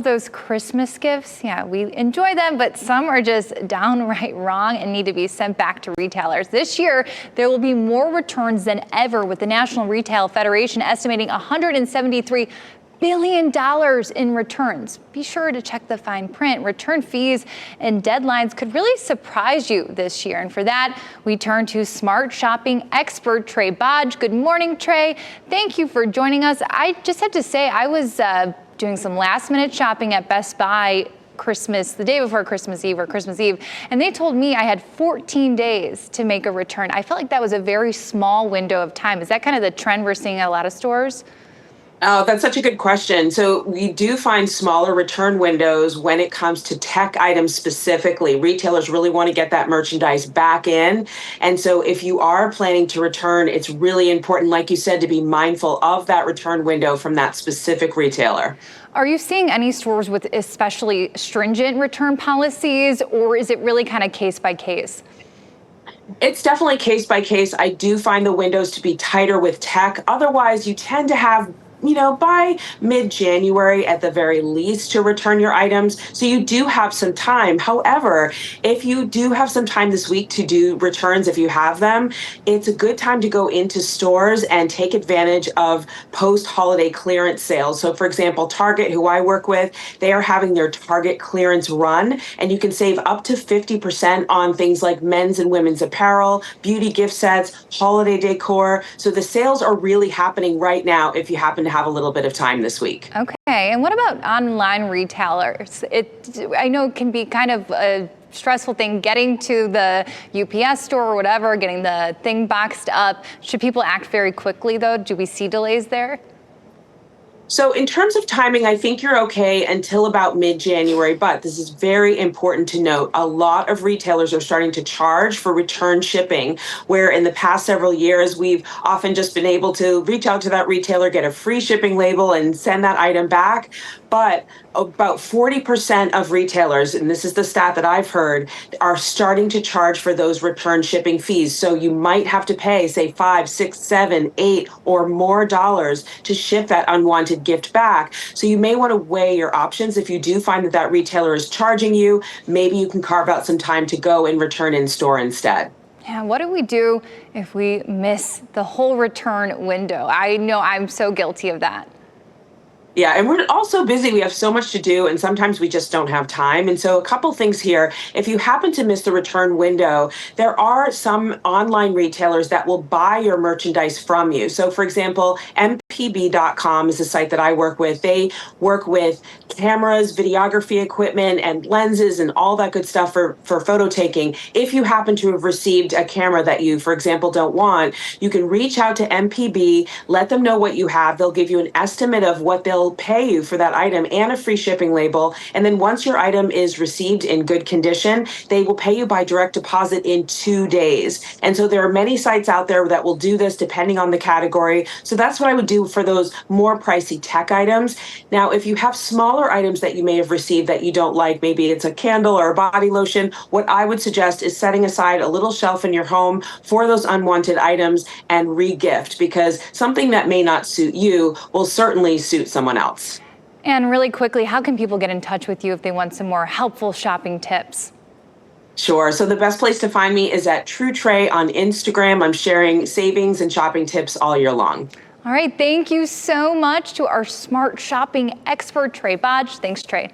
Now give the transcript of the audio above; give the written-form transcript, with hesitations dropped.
Those Christmas gifts, yeah, we enjoy them, but some are just downright wrong and need to be sent back to retailers. This year, there will be more returns than ever, with the National Retail Federation estimating $173 billion in returns. Be sure to check the fine print. Return fees and deadlines could really surprise you this year. And for that, we turn to smart shopping expert Trey Bodge. Good morning, Trey. Thank you for joining us. I just had to say, I was doing some last minute shopping at Best Buy the day before Christmas Eve, and they told me I had 14 days to make a return. I felt like that was a very small window of time. Is that kind of the trend we're seeing at a lot of stores? Oh, that's such a good question. So we do find smaller return windows when it comes to tech items specifically. Retailers really want to get that merchandise back in. And so if you are planning to return, it's really important, like you said, to be mindful of that return window from that specific retailer. Are you seeing any stores with especially stringent return policies, or is it really kind of case by case? It's definitely case by case. I do find the windows to be tighter with tech. Otherwise, you tend to have by mid-January at the very least to return your items. So you do have some time. However, if you do have some time this week to do returns, if you have them, it's a good time to go into stores and take advantage of post-holiday clearance sales. So for example, Target, who I work with, they are having their Target clearance run, and you can save up to 50% on things like men's and women's apparel, beauty gift sets, holiday decor. So the sales are really happening right now if you happen to have a little bit of time this week. Okay, and what about online retailers? I know it can be kind of a stressful thing getting to the UPS store or whatever, getting the thing boxed up. Should people act very quickly though? Do we see delays there? So in terms of timing, I think you're okay until about mid-January, but this is very important to note. A lot of retailers are starting to charge for return shipping, where in the past several years, we've often just been able to reach out to that retailer, get a free shipping label, and send that item back. But about 40% of retailers, and this is the stat that I've heard, are starting to charge for those return shipping fees. So you might have to pay, say, $5, $6, $7, $8 or more dollars to ship that unwanted gift back. So you may want to weigh your options. If you do find that that retailer is charging you, maybe you can carve out some time to go and return in store instead. Yeah, what do we do if we miss the whole return window? I know I'm so guilty of that. Yeah, and we're all so busy. We have so much to do, and sometimes we just don't have time. And so a couple things here. If you happen to miss the return window, there are some online retailers that will buy your merchandise from you. So for example, mpb.com is a site that I work with. They work with cameras, videography equipment, and lenses and all that good stuff for photo taking. If you happen to have received a camera that you, for example, don't want, you can reach out to MPB, let them know what you have. They'll give you an estimate of what they'll pay you for that item and a free shipping label. And then once your item is received in good condition, they will pay you by direct deposit in 2 days. And so there are many sites out there that will do this depending on the category. So that's what I would do for those more pricey tech items. Now, if you have smaller items that you may have received that you don't like, maybe it's a candle or a body lotion, what I would suggest is setting aside a little shelf in your home for those unwanted items and re-gift, because something that may not suit you will certainly suit someone else. And really quickly, how can people get in touch with you if they want some more helpful shopping tips? Sure. So the best place to find me is at TrueTrey on Instagram. I'm sharing savings and shopping tips all year long. All right. Thank you so much to our smart shopping expert, Trey Bodge. Thanks, Trey.